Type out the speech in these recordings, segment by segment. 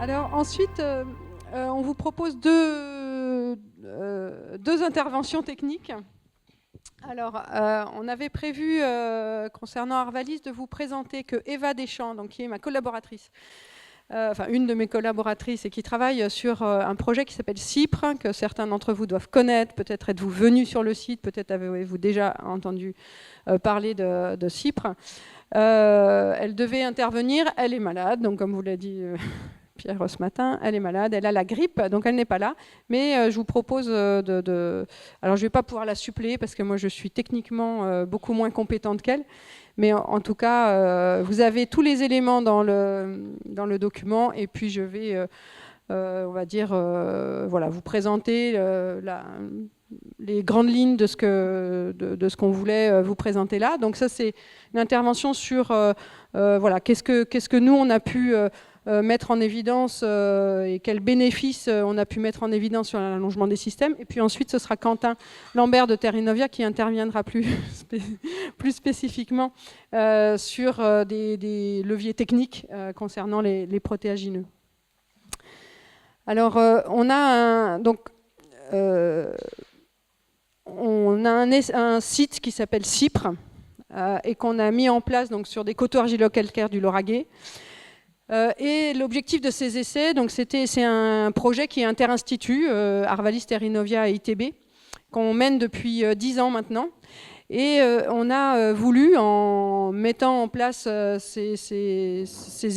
Alors ensuite, on vous propose deux interventions techniques. Alors, on avait prévu, concernant Arvalis, de vous présenter que Eva Deschamps, donc, qui est ma collaboratrice, enfin une de mes collaboratrices et qui travaille sur un projet qui s'appelle CIPRE, que certains d'entre vous doivent connaître. Peut-être êtes-vous venus sur le site, peut-être avez-vous déjà entendu parler de CIPRE. Elle devait intervenir, elle est malade, donc comme vous l'a dit Pierre ce matin, elle est malade, elle a la grippe, donc elle n'est pas là. Mais je vous propose alors je ne vais pas pouvoir la suppléer parce que moi je suis techniquement beaucoup moins compétente qu'elle. Mais en tout cas, vous avez tous les éléments dans le document et puis je vais, on va dire, voilà, vous présenter les grandes lignes de ce qu'on voulait vous présenter là. Donc ça, c'est une intervention sur voilà, qu'est-ce que nous, on a pu mettre en évidence et quels bénéfices on a pu mettre en évidence sur l'allongement des systèmes. Et puis ensuite, ce sera Quentin Lambert de Terrinovia qui interviendra plus spécifiquement sur des leviers techniques concernant les protéagineux. Alors, on a un site qui s'appelle CIPRE et qu'on a mis en place donc, sur des coteaux argilo-calcaires du Lauragais. Et l'objectif de ces essais, c'est un projet qui est interinstitut, Arvalis, Terrinovia et ITB, qu'on mène depuis 10 ans maintenant. Et on a voulu, en mettant en place ces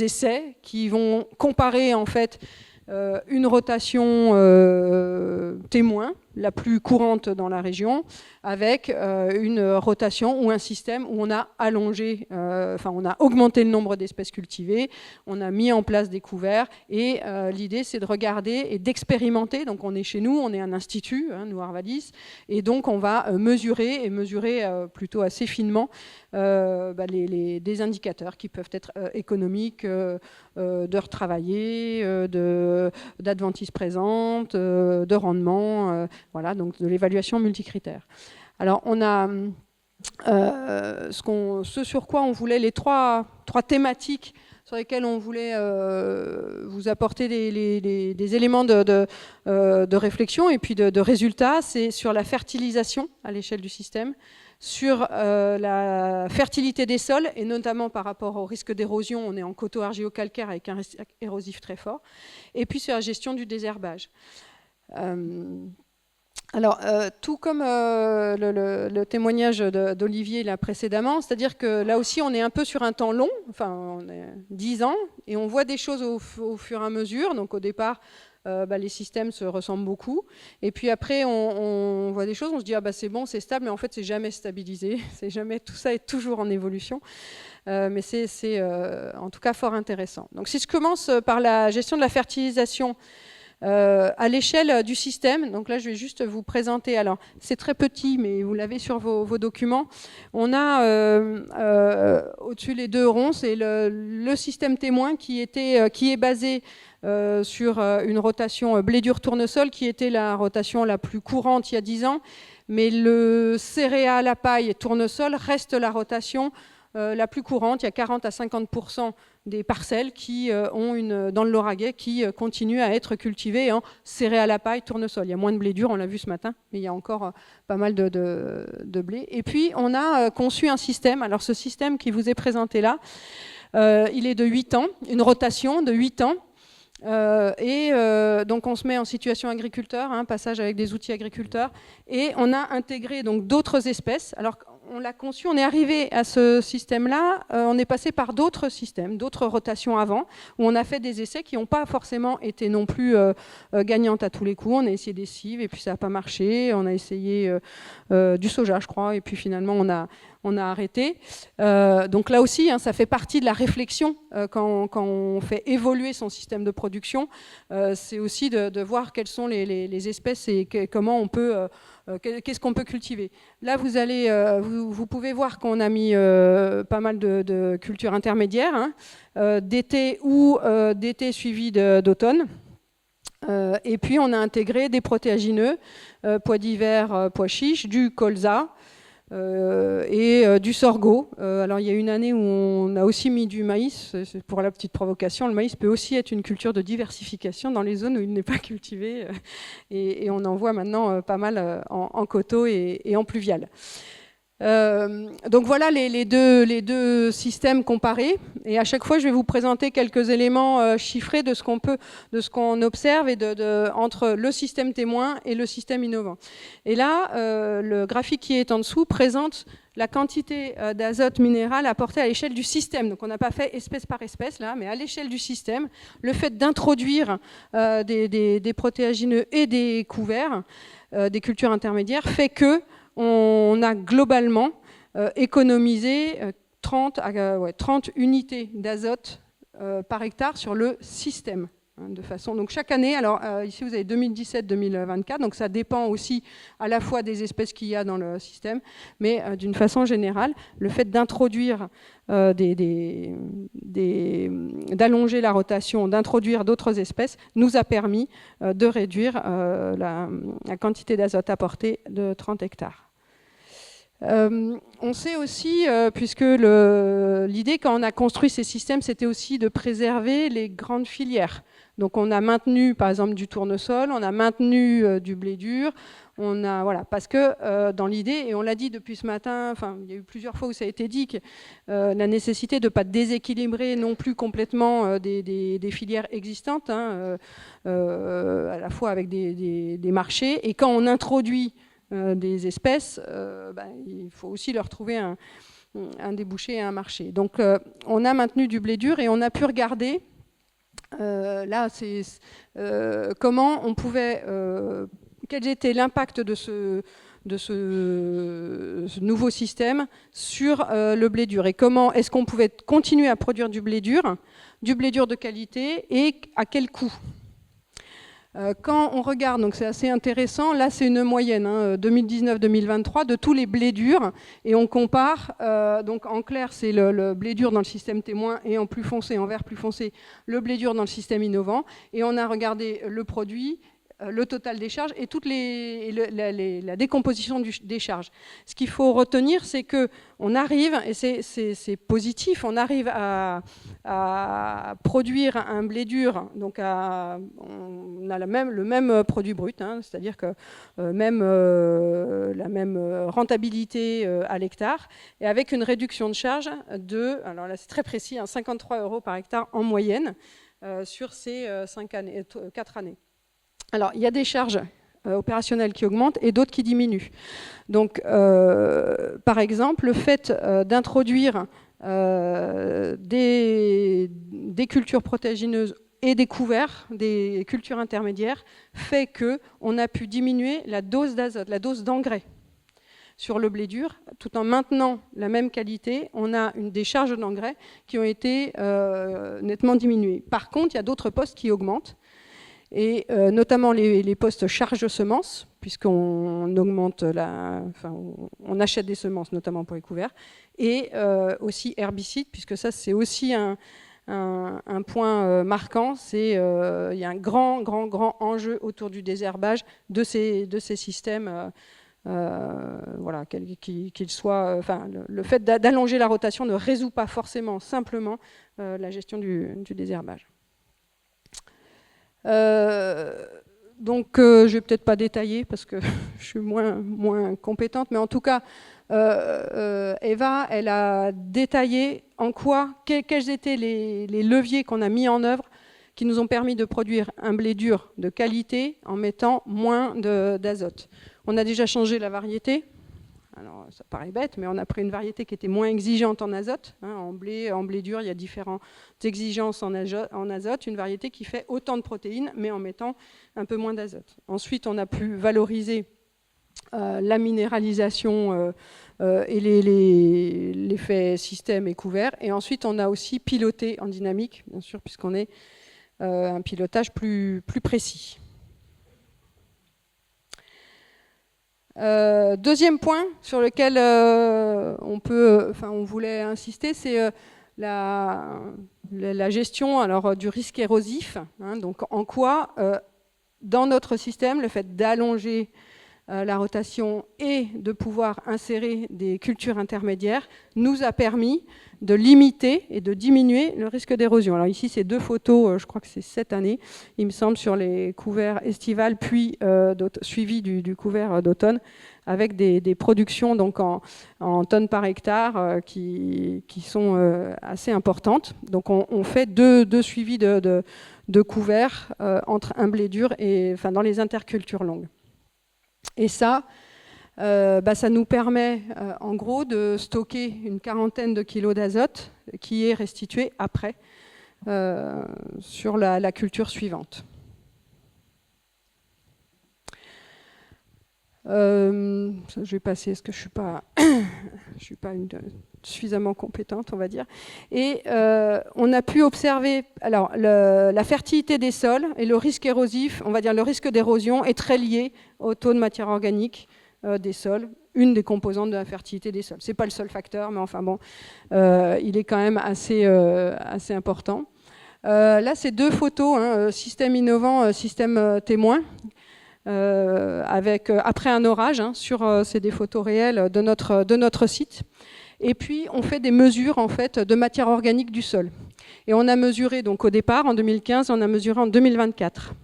essais qui vont comparer en fait une rotation témoin, la plus courante dans la région, avec une rotation ou un système où on a allongé, on a augmenté le nombre d'espèces cultivées, on a mis en place des couverts, et l'idée c'est de regarder et d'expérimenter. Donc on est chez nous, on est un institut, nous Arvalis, et donc on va mesurer plutôt assez finement des indicateurs qui peuvent être économiques, d'heures travaillées, d'adventices présentes, de rendement, voilà, donc de l'évaluation multicritère. Alors on a ce sur quoi on voulait, les trois thématiques sur lesquelles on voulait vous apporter des éléments de réflexion et puis de résultats, c'est sur la fertilisation à l'échelle du système, sur la fertilité des sols, et notamment par rapport au risque d'érosion, on est en coteau argilo-calcaire avec un risque érosif très fort, et puis sur la gestion du désherbage. Alors, tout comme le témoignage d'Olivier là précédemment, c'est-à-dire que là aussi on est un peu sur un temps long, enfin on est 10 ans, et on voit des choses au fur et à mesure. Donc au départ, les systèmes se ressemblent beaucoup, et puis après on voit des choses, on se dit ah c'est bon, c'est stable, mais en fait c'est jamais stabilisé, c'est jamais, tout ça est toujours en évolution, mais c'est en tout cas fort intéressant. Donc si je commence par la gestion de la fertilisation à l'échelle du système, donc là je vais juste vous présenter, alors c'est très petit mais vous l'avez sur vos documents, on a au-dessus les deux ronds, c'est le système témoin qui est basé sur une rotation blé dur tournesol qui était la rotation la plus courante il y a 10 ans, mais le céréale à paille tournesol reste la rotation la plus courante. Il y a 40 à 50% des parcelles qui ont dans le Lauragais qui continuent à être cultivées en céréales à paille tournesol. Il y a moins de blé dur, on l'a vu ce matin, mais il y a encore pas mal de blé. Et puis on a conçu un système, alors ce système qui vous est présenté là, il est de 8 ans, une rotation de 8 ans. Donc on se met en situation agriculteur, passage avec des outils agriculteurs, et on a intégré donc d'autres espèces. Alors on l'a conçu, on est arrivé à ce système-là, on est passé par d'autres systèmes, d'autres rotations avant, où on a fait des essais qui n'ont pas forcément été non plus gagnantes à tous les coups. On a essayé des cives et puis ça n'a pas marché, on a essayé du soja je crois, et puis finalement on a arrêté. Donc là aussi, ça fait partie de la réflexion quand on fait évoluer son système de production. C'est aussi de voir quelles sont les espèces et comment on peut, qu'est-ce qu'on peut cultiver. Là, vous pouvez voir qu'on a mis pas mal de cultures intermédiaires, d'été ou d'été suivi d'automne. Et puis on a intégré des protéagineux, pois d'hiver, pois chiches, du colza, et du sorgho. Alors il y a une année où on a aussi mis du maïs, c'est pour la petite provocation. Le maïs peut aussi être une culture de diversification dans les zones où il n'est pas cultivé, et on en voit maintenant pas mal en coteaux et en pluvial. Donc voilà les deux systèmes comparés, et à chaque fois je vais vous présenter quelques éléments chiffrés de ce qu'on observe et entre le système témoin et le système innovant. Et là, le graphique qui est en dessous présente la quantité d'azote minéral apportée à l'échelle du système. Donc on n'a pas fait espèce par espèce là, mais à l'échelle du système, le fait d'introduire des protéagineux et des couverts, des cultures intermédiaires, fait que on a globalement économisé 30 unités d'azote par hectare sur le système. Donc chaque année, alors ici vous avez 2017-2024, donc ça dépend aussi à la fois des espèces qu'il y a dans le système, mais d'une façon générale, le fait d'introduire, d'allonger la rotation, d'introduire d'autres espèces, nous a permis de réduire la quantité d'azote apportée de 30 hectares. On sait aussi, puisque l'idée quand on a construit ces systèmes, c'était aussi de préserver les grandes filières. Donc on a maintenu par exemple du tournesol, on a maintenu du blé dur, voilà, parce que dans l'idée, et on l'a dit depuis ce matin, enfin il y a eu plusieurs fois où ça a été dit, que la nécessité de ne pas déséquilibrer non plus complètement des filières existantes, à la fois avec des marchés, et quand on introduit des espèces, il faut aussi leur trouver un débouché et un marché. Donc on a maintenu du blé dur et on a pu regarder là c'est comment on pouvait, quel était l'impact de ce nouveau système sur le blé dur et comment est-ce qu'on pouvait continuer à produire du blé dur de qualité et à quel coût. Quand on regarde, donc c'est assez intéressant, là c'est une moyenne 2019-2023 de tous les blés durs et on compare, donc en clair c'est le blé dur dans le système témoin et en plus foncé, en vert plus foncé, le blé dur dans le système innovant, et on a regardé le produit, le total des charges et toute la décomposition des charges. Ce qu'il faut retenir, c'est qu'on arrive, et c'est positif, on arrive à produire un blé dur, donc on a le même produit brut, c'est-à-dire que même la même rentabilité à l'hectare, et avec une réduction de charge de, alors là c'est très précis, 53 € par hectare en moyenne sur ces 4 années. Alors, il y a des charges opérationnelles qui augmentent et d'autres qui diminuent. Donc, par exemple, le fait d'introduire des cultures protéagineuses et des couverts, des cultures intermédiaires, fait qu'on a pu diminuer la dose d'azote, la dose d'engrais sur le blé dur, tout en maintenant la même qualité. On a des charges d'engrais qui ont été nettement diminuées. Par contre, il y a d'autres postes qui augmentent, et notamment les postes charge semences, puisqu'on augmente on achète des semences, notamment pour les couverts, et aussi herbicides, puisque ça c'est aussi un point marquant, il y a un grand enjeu autour du désherbage de ces systèmes, voilà, qu'ils soient, le fait d'allonger la rotation ne résout pas forcément simplement la gestion du désherbage. Donc je vais peut-être pas détailler parce que je suis moins compétente, mais en tout cas Eva, elle a détaillé en quoi, quels étaient les leviers qu'on a mis en œuvre qui nous ont permis de produire un blé dur de qualité en mettant moins d'azote. On a déjà changé la variété. Alors, ça paraît bête, mais on a pris une variété qui était moins exigeante en azote. En blé dur, il y a différentes exigences en azote. Une variété qui fait autant de protéines, mais en mettant un peu moins d'azote. Ensuite, on a pu valoriser la minéralisation et l'effet système et couvert. Et ensuite, on a aussi piloté en dynamique, bien sûr, puisqu'on est un pilotage plus précis. Deuxième point sur lequel on voulait insister, c'est la gestion du risque érosif. Donc en quoi, dans notre système, le fait d'allonger la rotation et de pouvoir insérer des cultures intermédiaires nous a permis de limiter et de diminuer le risque d'érosion. Alors ici, c'est 2 photos, je crois que c'est cette année, il me semble, sur les couverts estivales, puis suivi du couvert d'automne, avec des productions donc en tonnes par hectare qui sont assez importantes. Donc on fait deux suivis de couverts entre un blé dur et dans les intercultures longues. Et ça nous permet en gros de stocker une quarantaine de kilos d'azote qui est restitué après sur la culture suivante. Je vais passer parce que je suis pas suffisamment compétente, on va dire. Et on a pu observer, alors la fertilité des sols et le risque érosif, on va dire le risque d'érosion est très lié au taux de matière organique des sols, une des composantes de la fertilité des sols. C'est pas le seul facteur, mais enfin bon, il est quand même assez important. Là, c'est 2 photos, système innovant, système témoin. Après un orage, c'est des photos réelles de notre site. Et puis on fait des mesures en fait de matière organique du sol. Et on a mesuré donc au départ en 2015, on a mesuré en 2024.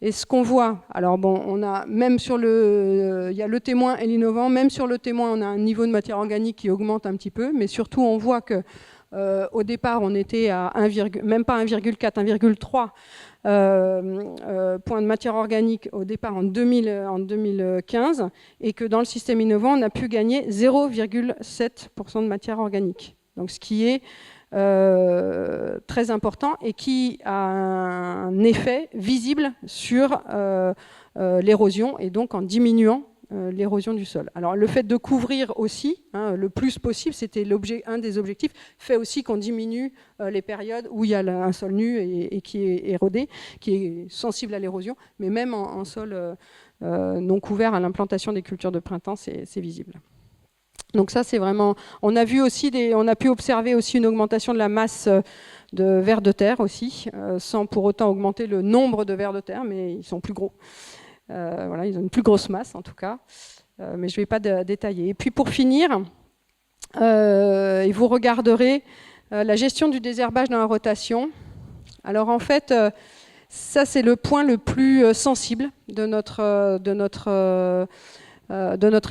Et ce qu'on voit, alors bon, on a même sur il y a le témoin et l'innovant, même sur le témoin, on a un niveau de matière organique qui augmente un petit peu, mais surtout on voit que au départ, on était à même pas 1,4, 1,3 points de matière organique au départ en 2015, et que dans le système innovant, on a pu gagner 0,7% de matière organique. Donc ce qui est très important et qui a un effet visible sur l'érosion, et donc en diminuant l'érosion du sol. Alors le fait de couvrir aussi le plus possible, c'était un des objectifs, fait aussi qu'on diminue les périodes où il y a un sol nu et qui est érodé, qui est sensible à l'érosion, mais même en sol non couvert à l'implantation des cultures de printemps, c'est visible. Donc ça, c'est vraiment. On a pu observer aussi une augmentation de la masse de vers de terre aussi, sans pour autant augmenter le nombre de vers de terre, mais ils sont plus gros. Voilà, ils ont une plus grosse masse en tout cas, mais je ne vais pas détailler. Et puis pour finir, vous regarderez la gestion du désherbage dans la rotation. Alors en fait, ça c'est le point le plus sensible de notre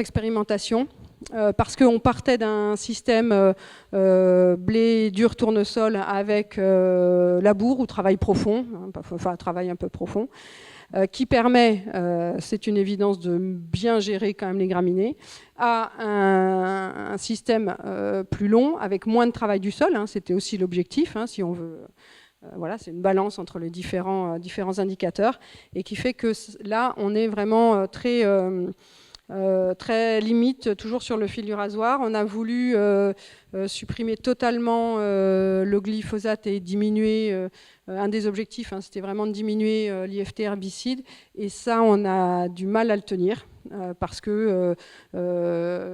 expérimentation. Parce qu'on partait d'un système blé dur tournesol avec labour ou travail profond, enfin travail un peu profond, qui permet, c'est une évidence, de bien gérer quand même les graminées, à un système plus long avec moins de travail du sol. C'était aussi l'objectif, si on veut. Voilà, c'est une balance entre les différents indicateurs, et qui fait que là, on est vraiment très limite, toujours sur le fil du rasoir. On a voulu supprimer totalement le glyphosate et diminuer, un des objectifs, c'était vraiment de diminuer l'IFT herbicide, et ça on a du mal à le tenir parce que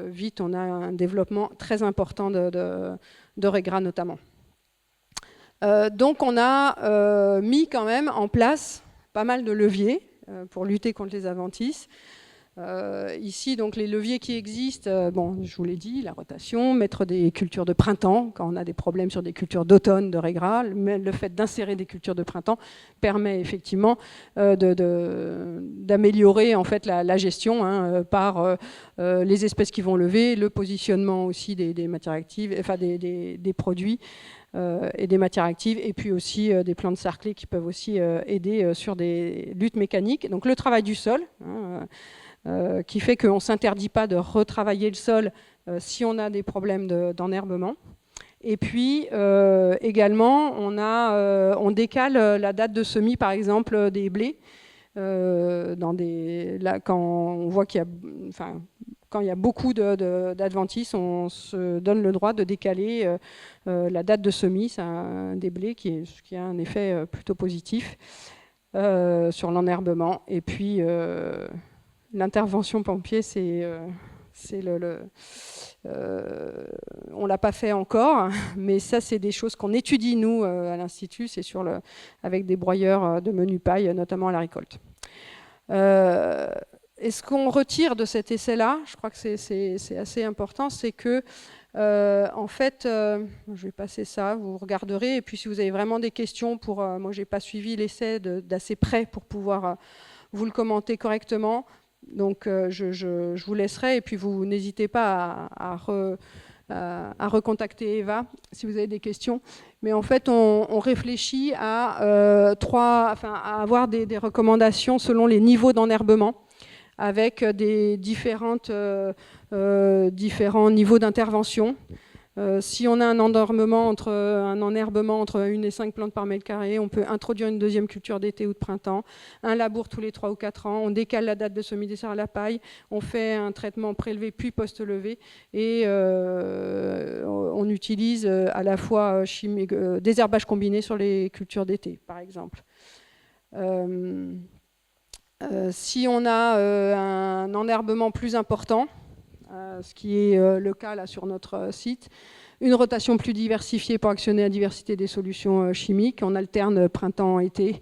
vite on a un développement très important de régras notamment. Donc on a mis quand même en place pas mal de leviers pour lutter contre les adventices. Ici, donc, les leviers qui existent, je vous l'ai dit, la rotation, mettre des cultures de printemps, quand on a des problèmes sur des cultures d'automne, de régras, le fait d'insérer des cultures de printemps permet effectivement d'améliorer en fait, la gestion par les espèces qui vont lever, le positionnement aussi des matières actives, enfin des produits et des matières actives, et puis aussi des plantes sarclées qui peuvent aussi aider sur des luttes mécaniques. Donc le travail du sol, qui fait qu'on ne s'interdit pas de retravailler le sol si on a des problèmes d'enherbement. Et puis également, on décale la date de semis, par exemple, des blés. Quand on voit qu'il y a, quand il y a beaucoup d'adventices, on se donne le droit de décaler la date de semis des blés, qui a un effet plutôt positif sur l'enherbement. Et puis l'intervention pompier, on l'a pas fait encore, mais ça c'est des choses qu'on étudie nous à l'Institut, c'est avec des broyeurs de menu paille, notamment à la récolte. Et ce qu'on retire de cet essai-là, je crois que c'est assez important, c'est que, en fait, je vais passer ça, vous regarderez, et puis si vous avez vraiment des questions, moi j'ai pas suivi l'essai d'assez près pour pouvoir vous le commenter correctement, donc je vous laisserai, et puis vous n'hésitez pas à recontacter Eva si vous avez des questions. Mais en fait, on réfléchit à avoir des recommandations selon les niveaux d'enherbement, avec des différents niveaux d'intervention. Si on a un enherbement entre 1 et 5 plantes par mètre carré, on peut introduire une deuxième culture d'été ou de printemps, un labour tous les 3 ou 4 ans, on décale la date de semis des serres à la paille, on fait un traitement prélevé puis post-levé, et on utilise à la fois désherbage combiné sur les cultures d'été, par exemple. Si on a un enherbement plus important, ce qui est le cas là sur notre site, une rotation plus diversifiée pour actionner la diversité des solutions chimiques. On alterne printemps-été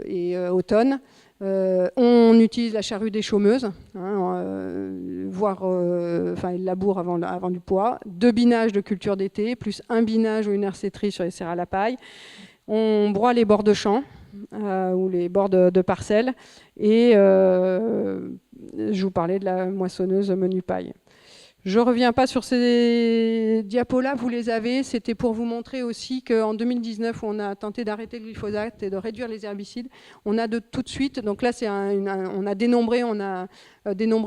et automne. On utilise la charrue des chômeuses, voire le labour avant du poids. 2 binages de culture d'été, plus un binage ou une hersétrie sur les serres à la paille. On broie les bords de champs ou les bords de parcelles. Et je vous parlais de la moissonneuse menu paille. Je ne reviens pas sur ces diapos-là, vous les avez. C'était pour vous montrer aussi qu'en 2019, où on a tenté d'arrêter le glyphosate et de réduire les herbicides, on a tout de suite, donc là on a dénombré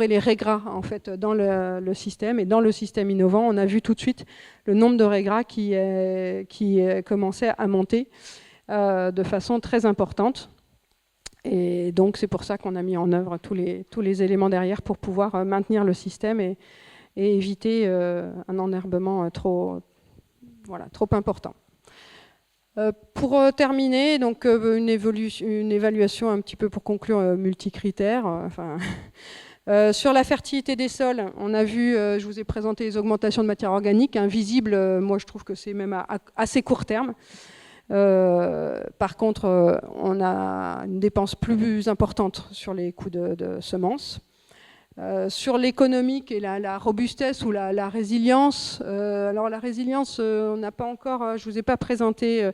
les régras en fait, dans le système. Et dans le système innovant, on a vu tout de suite le nombre de régras qui commençait à monter de façon très importante. Et donc c'est pour ça qu'on a mis en œuvre tous les éléments derrière pour pouvoir maintenir le système et éviter un enherbement trop important. Pour terminer, donc une évaluation un petit peu pour conclure multicritères. Sur la fertilité des sols, on a vu, je vous ai présenté les augmentations de matière organique, visibles, moi je trouve que c'est même à assez court terme. Par contre, on a une dépense plus importante sur les coûts de semences. Sur l'économique et la robustesse ou la résilience, alors la résilience, on n'a pas encore, je ne vous ai pas présenté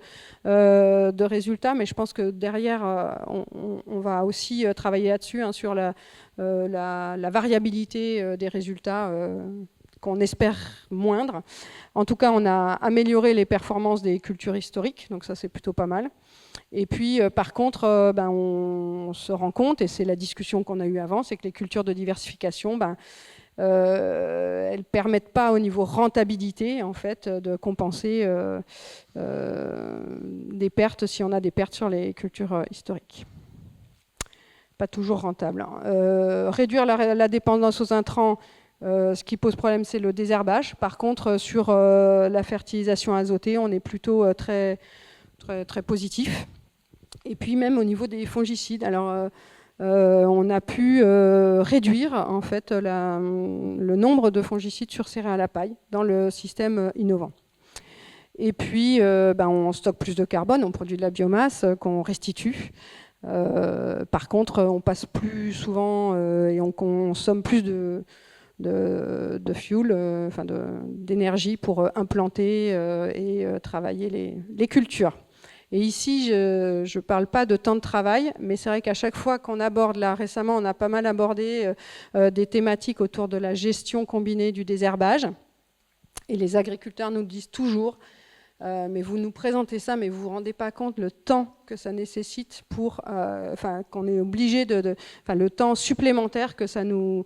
de résultats, mais je pense que derrière, on va aussi travailler là-dessus, sur la variabilité des résultats qu'on espère moindre. En tout cas, on a amélioré les performances des cultures historiques, donc ça c'est plutôt pas mal. Et puis par contre, on se rend compte, et c'est la discussion qu'on a eue avant, c'est que les cultures de diversification, elles ne permettent pas au niveau rentabilité en fait, de compenser des pertes si on a des pertes sur les cultures historiques. Pas toujours rentable. Réduire la dépendance aux intrants, ce qui pose problème, c'est le désherbage. Par contre, sur la fertilisation azotée, on est plutôt très positif. Et puis même au niveau des fongicides, alors on a pu réduire en fait le nombre de fongicides sur serrés à la paille dans le système innovant. Et puis on stocke plus de carbone, on produit de la biomasse qu'on restitue. Par contre, on passe plus souvent et on consomme plus de fuel, d'énergie pour implanter et travailler les cultures. Et ici, je ne parle pas de temps de travail, mais c'est vrai qu'à chaque fois qu'on aborde, là récemment, on a pas mal abordé des thématiques autour de la gestion combinée du désherbage. Et les agriculteurs nous disent toujours, mais vous nous présentez ça, mais vous ne vous rendez pas compte le temps que ça nécessite pour, qu'on est obligé le temps supplémentaire que ça nous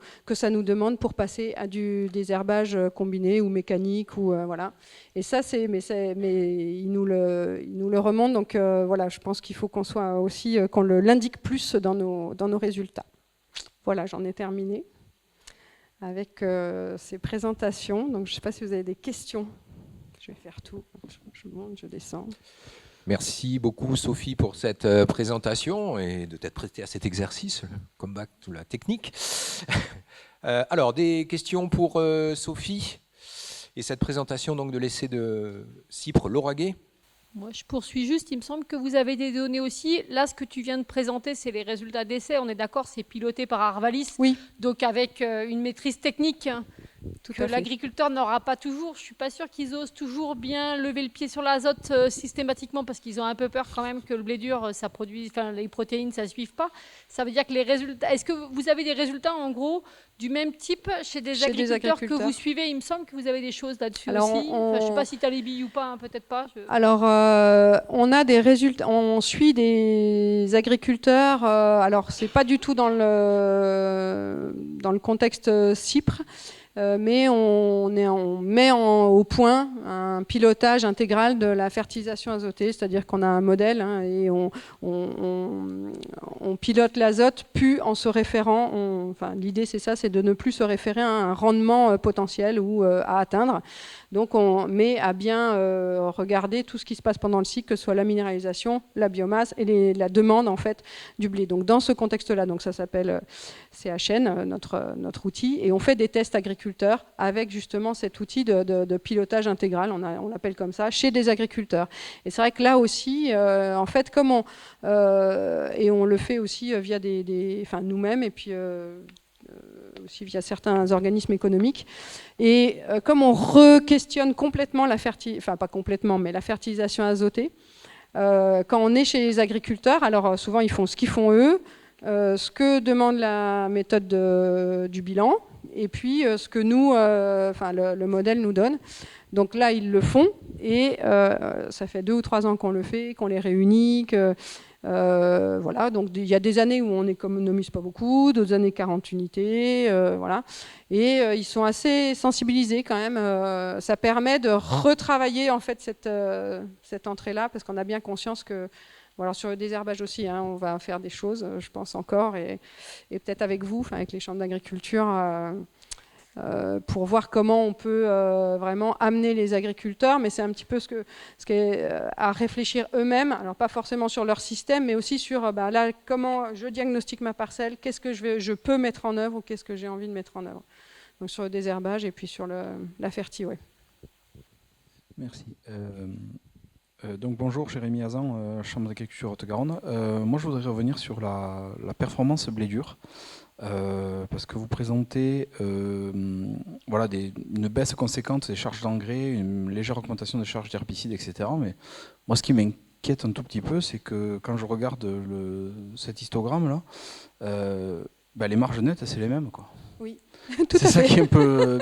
demande pour passer à du désherbage combiné ou mécanique ou voilà. Et ça, mais il nous le remonte. Donc voilà, je pense qu'il faut qu'on soit aussi qu'on l'indique plus dans nos résultats. Voilà, j'en ai terminé avec ces présentations. Donc je ne sais pas si vous avez des questions. Je vais faire tout. Je monte, je descends. Merci beaucoup Sophie pour cette présentation et de t'être prêtée à cet exercice, come back to la technique. Alors, des questions pour Sophie et cette présentation donc, de l'essai de Cypre-Lauragais. Moi, je poursuis juste. Il me semble que vous avez des données aussi. Là, ce que tu viens de présenter, c'est les résultats d'essais. On est d'accord, c'est piloté par Arvalis. Oui. Donc, avec une maîtrise technique Tout que à fait. l'agriculteur n'aura pas toujours. Je ne suis pas sûre qu'ils osent toujours bien lever le pied sur l'azote systématiquement parce qu'ils ont un peu peur quand même que le blé dur, ça produise, enfin, les protéines, ça ne suive pas. Ça veut dire que les résultats... Est-ce que vous avez des résultats, en gros, du même type chez des agriculteurs que vous suivez? Il me semble que vous avez des choses là-dessus aussi. Enfin, je ne sais pas si tu as les billes ou pas, hein, peut-être pas. Alors, on a des résultats, on suit des agriculteurs, alors c'est pas du tout dans le contexte CIPRE, mais on met au point un pilotage intégral de la fertilisation azotée, c'est-à-dire qu'on a un modèle et on pilote l'azote, puis en se référant, enfin, l'idée c'est ça, c'est de ne plus se référer à un rendement potentiel ou à atteindre. Donc on met à bien regarder tout ce qui se passe pendant le cycle, que ce soit la minéralisation, la biomasse et la demande en fait du blé. Donc dans ce contexte-là, donc ça s'appelle CHN, notre outil, et on fait des tests agriculteurs avec justement cet outil de pilotage intégral, on l'appelle comme ça, chez des agriculteurs. Et c'est vrai que là aussi, en fait, comme et on le fait aussi via enfin, nous-mêmes et puis aussi via certains organismes économiques. Et comme on re-questionne complètement enfin pas complètement, mais la fertilisation azotée, quand on est chez les agriculteurs, alors souvent ils font ce qu'ils font eux, ce que demande la méthode du bilan, et puis ce que nous, enfin le modèle nous donne. Donc là, ils le font, et ça fait 2 ou 3 ans qu'on le fait, qu'on les réunit, voilà, donc il y a des années où on n'économise pas beaucoup, d'autres années 40 unités, voilà. Et ils sont assez sensibilisés quand même. Ça permet de retravailler en fait cette entrée-là, parce qu'on a bien conscience que, voilà, sur le désherbage aussi, on va faire des choses, je pense encore, et peut-être avec vous, avec les chambres d'agriculture, pour voir comment on peut vraiment amener les agriculteurs, mais c'est un petit peu ce qu'est à réfléchir eux-mêmes, alors pas forcément sur leur système, mais aussi sur là, comment je diagnostique ma parcelle, qu'est-ce que je peux mettre en œuvre ou qu'est-ce que j'ai envie de mettre en œuvre. Donc sur le désherbage et puis sur la fertie, ouais. Merci. Donc bonjour, Jérémy Hazan, Chambre d'agriculture Haute-Garonne. Moi je voudrais revenir sur la performance blé dur. Parce que vous présentez voilà, une baisse conséquente des charges d'engrais, une légère augmentation des charges d'herbicides, etc. Mais moi, ce qui m'inquiète un tout petit peu, c'est que quand je regarde cet histogramme-là, les marges nettes, c'est les mêmes, quoi. Oui, tout à fait. C'est ça qui est un peu...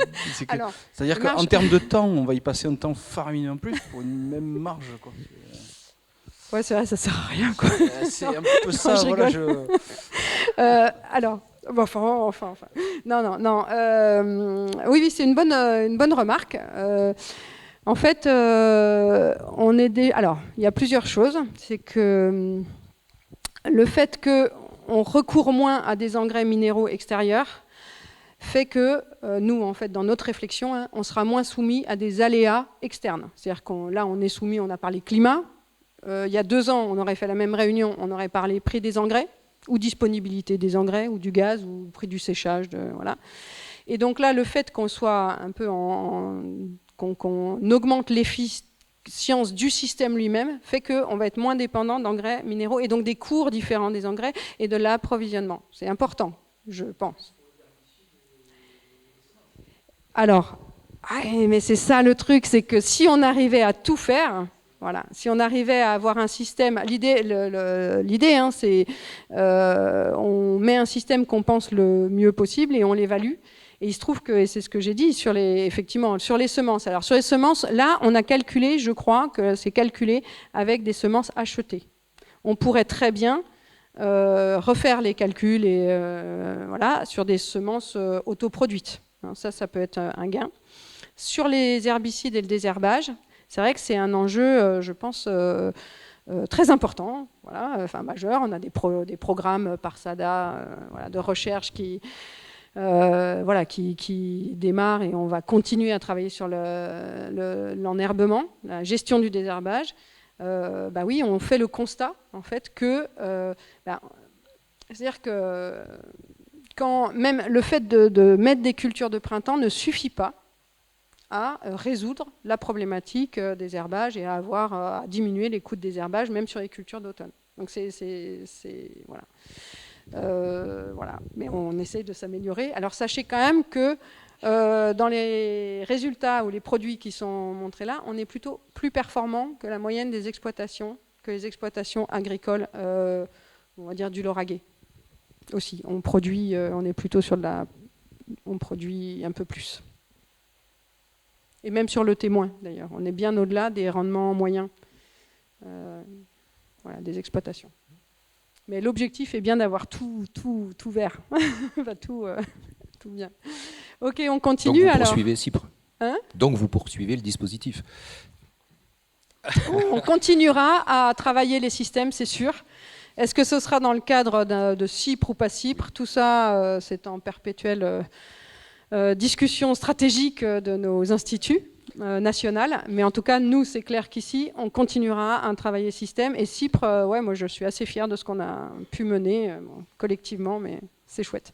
C'est-à-dire qu'en termes de temps, on va y passer un temps faramineux en plus pour une même marge, quoi. Ouais, c'est vrai, ça sert à rien, quoi. C'est un peu ça, je voilà. Alors... Enfin. Non. Oui, c'est une bonne remarque. En fait, alors, il y a plusieurs choses. C'est que le fait qu'on recourt moins à des engrais minéraux extérieurs fait que nous, en fait, dans notre réflexion, on sera moins soumis à des aléas externes. C'est-à-dire là, on est soumis, on a parlé climat. Il y a 2 ans, on aurait fait la même réunion, on aurait parlé prix des engrais, ou disponibilité des engrais, ou du gaz, ou prix du séchage, voilà. Et donc là, le fait qu'on soit un peu qu'on augmente l'efficience du système lui-même fait qu'on va être moins dépendant d'engrais minéraux et donc des cours différents des engrais et de l'approvisionnement. C'est important, je pense. Alors, mais c'est ça le truc, c'est que si on arrivait à tout faire... Voilà. Si on arrivait à avoir un système, l'idée, c'est on met un système qu'on pense le mieux possible et on l'évalue. Et il se trouve que, et c'est ce que j'ai dit, effectivement, sur les semences. Alors sur les semences, là, on a calculé, je crois que c'est calculé avec des semences achetées. On pourrait très bien refaire les calculs et voilà, sur des semences autoproduites. Alors ça peut être un gain. Sur les herbicides et le désherbage, c'est vrai que c'est un enjeu, je pense, très important, voilà, enfin majeur. On a des programmes par SADA voilà, de recherche qui démarrent et on va continuer à travailler sur l'enherbement, la gestion du désherbage. Oui, on fait le constat en fait que, c'est-à-dire que quand même le fait de mettre des cultures de printemps ne suffit pas à résoudre la problématique des herbages et à diminuer les coûts de désherbage, même sur les cultures d'automne. Donc voilà. Voilà. Mais on essaye de s'améliorer. Alors sachez quand même que dans les résultats ou les produits qui sont montrés là, on est plutôt plus performant que la moyenne des exploitations, que les exploitations agricoles, on va dire du Lauragais. Aussi, on est plutôt on produit un peu plus. Et même sur le témoin, d'ailleurs. On est bien au-delà des rendements moyens des exploitations. Mais l'objectif est bien d'avoir tout vert. Enfin, tout bien. Ok, on continue alors. Donc vous poursuivez CIPRE. Hein ? Donc vous poursuivez le dispositif. On continuera à travailler les systèmes, c'est sûr. Est-ce que ce sera dans le cadre de CIPRE ou pas CIPRE ? Tout ça, c'est en perpétuelle discussion stratégique de nos instituts nationaux. Mais en tout cas, nous, c'est clair qu'ici, on continuera à travailler système. Et CIPRE, moi, je suis assez fière de ce qu'on a pu mener collectivement, mais c'est chouette.